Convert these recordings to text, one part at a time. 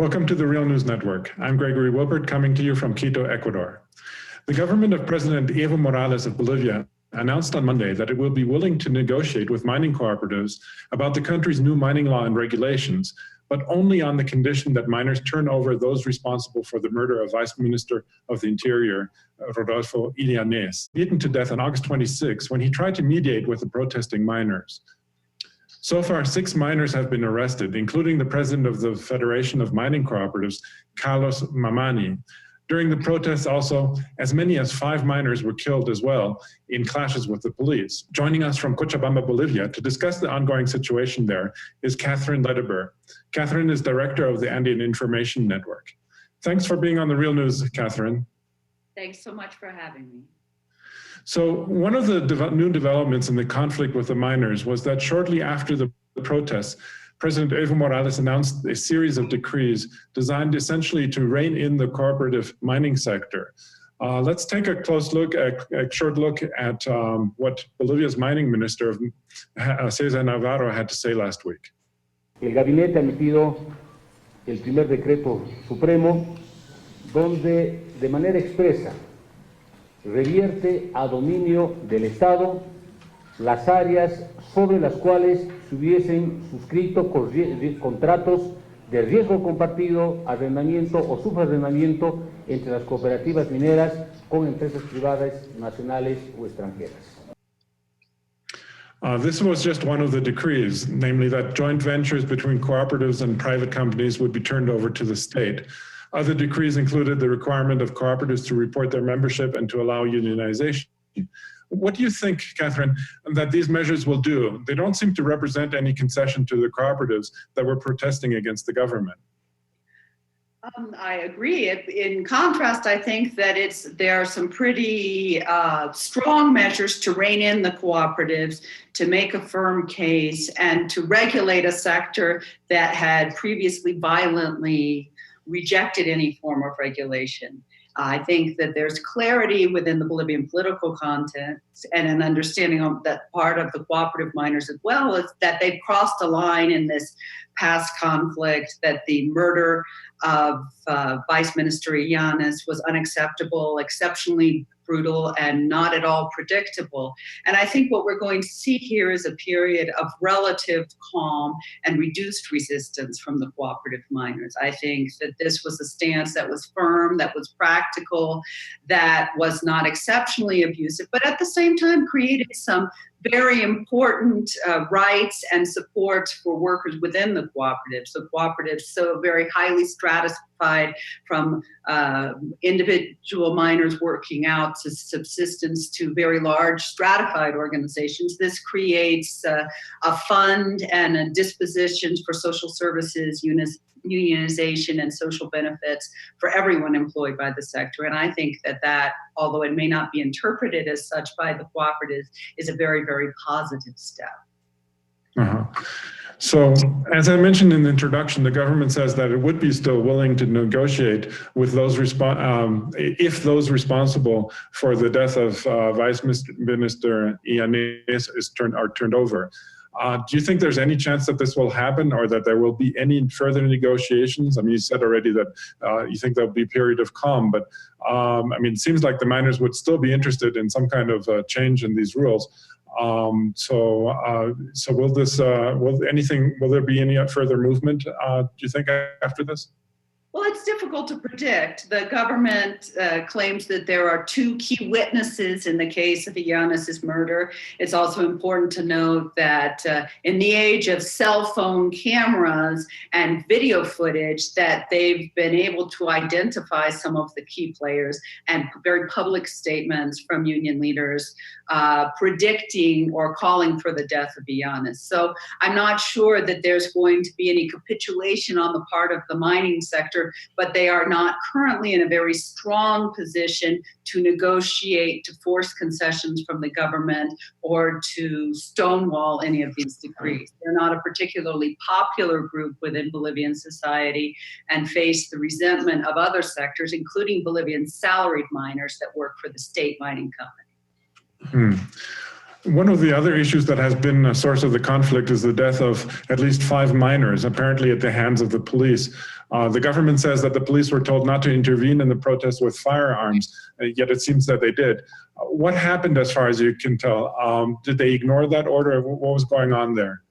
Welcome to the Real News Network. I'm Gregory Wilbert, coming to you from Quito, Ecuador. The government of President Evo Morales of Bolivia announced on Monday that it will be willing to negotiate with mining cooperatives about the country's new mining law and regulations, but only on the condition that miners turn over those responsible for the murder of Vice Minister of the Interior, Rodolfo Illanes, beaten to death on August 26 when he tried to mediate with the protesting miners. So far, 6 miners have been arrested, including the president of the Federation of Mining Cooperatives, Carlos Mamani. During the protests also, as many as 5 miners were killed as well in clashes with the police. Joining us from Cochabamba, Bolivia, to discuss the ongoing situation there is Kathryn Ledebur. Kathryn is director of the Andean Information Network. Thanks for being on the Real News, Kathryn. Thanks so much for having me. So one of the new developments in the conflict with the miners was that shortly after the protests, President Evo Morales announced a series of decrees designed essentially to rein in the cooperative mining sector. Let's take a short look at what Bolivia's mining minister, Cesar Navarro, had to say last week. El gabinete ha emitido el primer decreto supremo donde de manera expresa revierte a dominio del Estado las áreas sobre las cuales se hubiesen suscrito contratos de riesgo compartido, arrendamiento o subarrendamiento entre las cooperativas mineras con empresas privadas nacionales o extranjeras. This was just one of the decrees, namely that joint ventures between cooperatives and private companies would be turned over to the state. Other decrees included the requirement of cooperatives to report their membership and to allow unionization. What do you think, Kathryn, that these measures will do? They don't seem to represent any concession to the cooperatives that were protesting against the government. I agree. In contrast, I think that there are some pretty strong measures to rein in the cooperatives, to make a firm case, and to regulate a sector that had previously violently rejected any form of regulation. I think that there's clarity within the Bolivian political context and an understanding of that part of the cooperative miners as well, is that they've crossed a line in this past conflict, that the murder of Vice Minister Illanes was unacceptable, exceptionally brutal, and not at all predictable. And I think what we're going to see here is a period of relative calm and reduced resistance from the cooperative miners. I think that this was a stance that was firm, that was practical, that was not exceptionally abusive, but at the same time created some very important rights and support for workers within the cooperatives. The cooperatives, so very highly stratified, from individual miners working out to subsistence to very large stratified organizations. This creates a fund and a dispositions for social services, unionization, and social benefits for everyone employed by the sector. And I think that, although it may not be interpreted as such by the cooperatives, is a very, very positive step. So, as I mentioned in the introduction, the government says that it would be still willing to negotiate with those if those responsible for the death of Vice Minister Illanes are turned over. Do you think there's any chance that this will happen, or that there will be any further negotiations? I mean, you said already that you think there'll be a period of calm, but I mean, it seems like the miners would still be interested in some kind of change in these rules. So will there be any further movement, do you think, after this? Well, it's difficult to predict. The government claims that there are 2 key witnesses in the case of Illanes' murder. It's also important to note that in the age of cell phone cameras and video footage, that they've been able to identify some of the key players, and very public statements from union leaders predicting or calling for the death of Illanes. So I'm not sure that there's going to be any capitulation on the part of the mining sector, but they are not currently in a very strong position to negotiate, to force concessions from the government, or to stonewall any of these decrees. They're not a particularly popular group within Bolivian society and face the resentment of other sectors, including Bolivian salaried miners that work for the state mining company. One of the other issues that has been a source of the conflict is the death of at least 5 minors, apparently at the hands of the police. The government says that the police were told not to intervene in the protest with firearms, yet it seems that they did. What happened as far as you can tell? Did they ignore that order? What was going on there?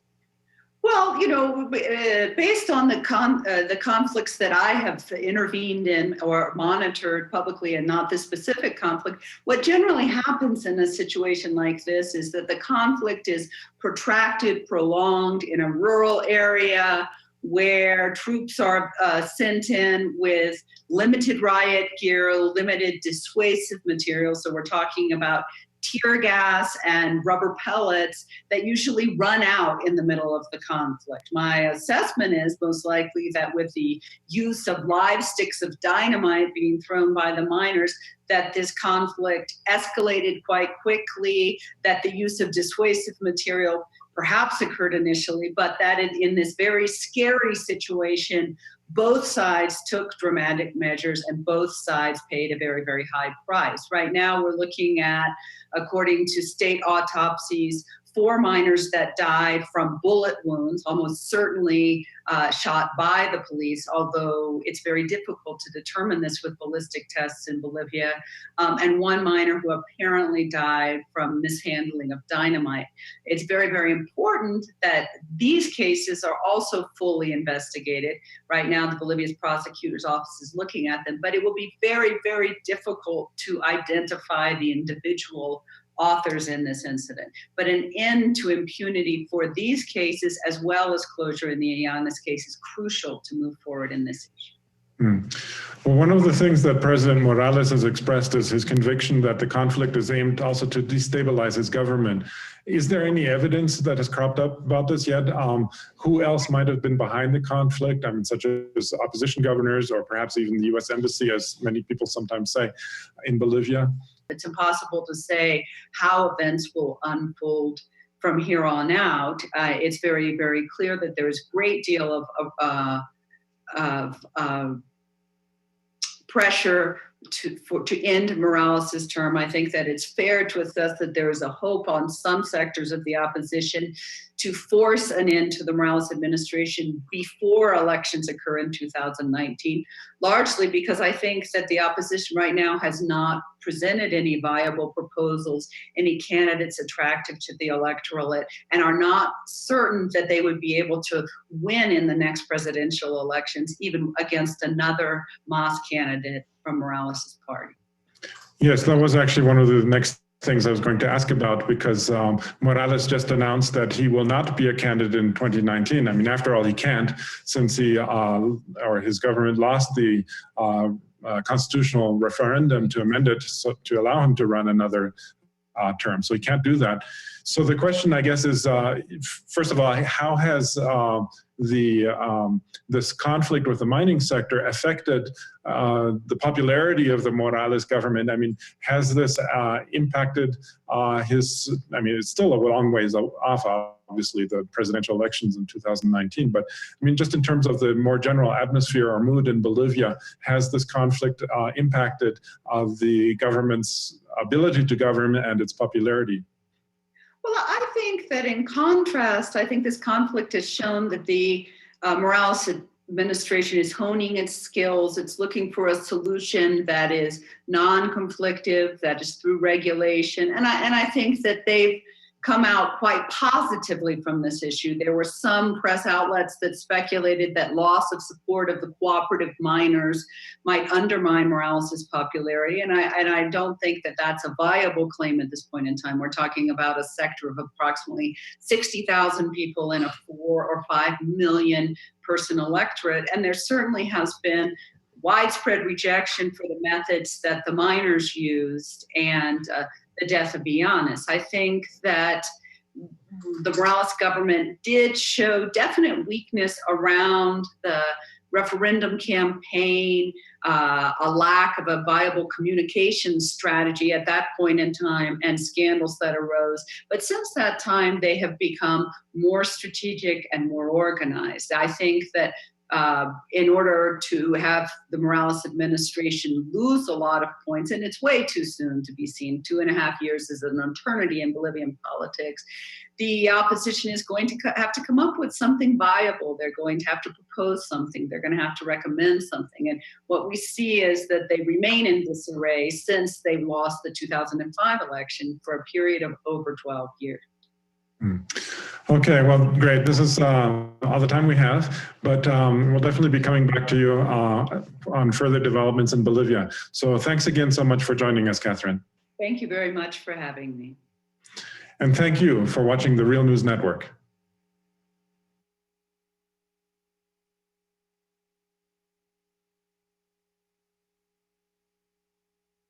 Well, you know, based on the conflicts that I have intervened in or monitored publicly, and not this specific conflict, what generally happens in a situation like this is that the conflict is protracted, prolonged in a rural area where troops are sent in with limited riot gear, limited dissuasive material. So we're talking about tear gas and rubber pellets that usually run out in the middle of the conflict. My assessment is most likely that with the use of live sticks of dynamite being thrown by the miners, that this conflict escalated quite quickly, that the use of dissuasive material perhaps occurred initially, but that in this very scary situation, both sides took dramatic measures and both sides paid a very, very high price. Right now, we're looking at, according to state autopsies, 4 miners that died from bullet wounds, almost certainly shot by the police, although it's very difficult to determine this with ballistic tests in Bolivia, and 1 miner who apparently died from mishandling of dynamite. It's very, very important that these cases are also fully investigated. Right now, the Bolivia's prosecutor's office is looking at them, but it will be very, very difficult to identify the individual authors in this incident. But an end to impunity for these cases, as well as closure in the Llanes case, is crucial to move forward in this issue. Well, one of the things that President Morales has expressed is his conviction that the conflict is aimed also to destabilize his government. Is there any evidence that has cropped up about this yet? Who else might have been behind the conflict? I mean, such as opposition governors or perhaps even the U.S. Embassy, as many people sometimes say, in Bolivia? It's impossible to say how events will unfold from here on out. It's very, very clear that there's a great deal of pressure to end Morales' term. I think that it's fair to assess that there is a hope on some sectors of the opposition to force an end to the Morales administration before elections occur in 2019, largely because I think that the opposition right now has not presented any viable proposals, any candidates attractive to the electorate, and are not certain that they would be able to win in the next presidential elections, even against another Mas candidate from Morales' party. Yes, that was actually one of the next things I was going to ask about, because Morales just announced that he will not be a candidate in 2019. I mean, after all, he can't, since he or his government lost the constitutional referendum to amend it to allow him to run another term. So he can't do that. So the question, I guess, is, first of all, how has this conflict with the mining sector affected the popularity of the Morales government? I mean, has this impacted his, I mean, it's still a long ways off, obviously, the presidential elections in 2019, but I mean, just in terms of the more general atmosphere or mood in Bolivia, has this conflict impacted the government's ability to govern and its popularity? Well, I think that in contrast, I think this conflict has shown that the Morales administration is honing its skills. It's looking for a solution that is non-conflictive, that is through regulation. And I think that they've come out quite positively from this issue. There were some press outlets that speculated that loss of support of the cooperative miners might undermine Morales' popularity, and I don't think that that's a viable claim at this point in time. We're talking about a sector of approximately 60,000 people in a 4 or 5 million person electorate, and there certainly has been widespread rejection for the methods that the miners used and the death of Llanes. I think that the Morales government did show definite weakness around the referendum campaign, a lack of a viable communication strategy at that point in time, and scandals that arose. But since that time, they have become more strategic and more organized. I think that in order to have the Morales administration lose a lot of points, and it's way too soon to be seen. 2.5 years is an eternity in Bolivian politics. The opposition is going to have to come up with something viable. They're going to have to propose something. They're going to have to recommend something. And what we see is that they remain in disarray since they lost the 2005 election for a period of over 12 years. Okay, well, great. This is all the time we have, but we'll definitely be coming back to you on further developments in Bolivia. So thanks again so much for joining us, Kathryn. Thank you very much for having me. And thank you for watching the Real News Network.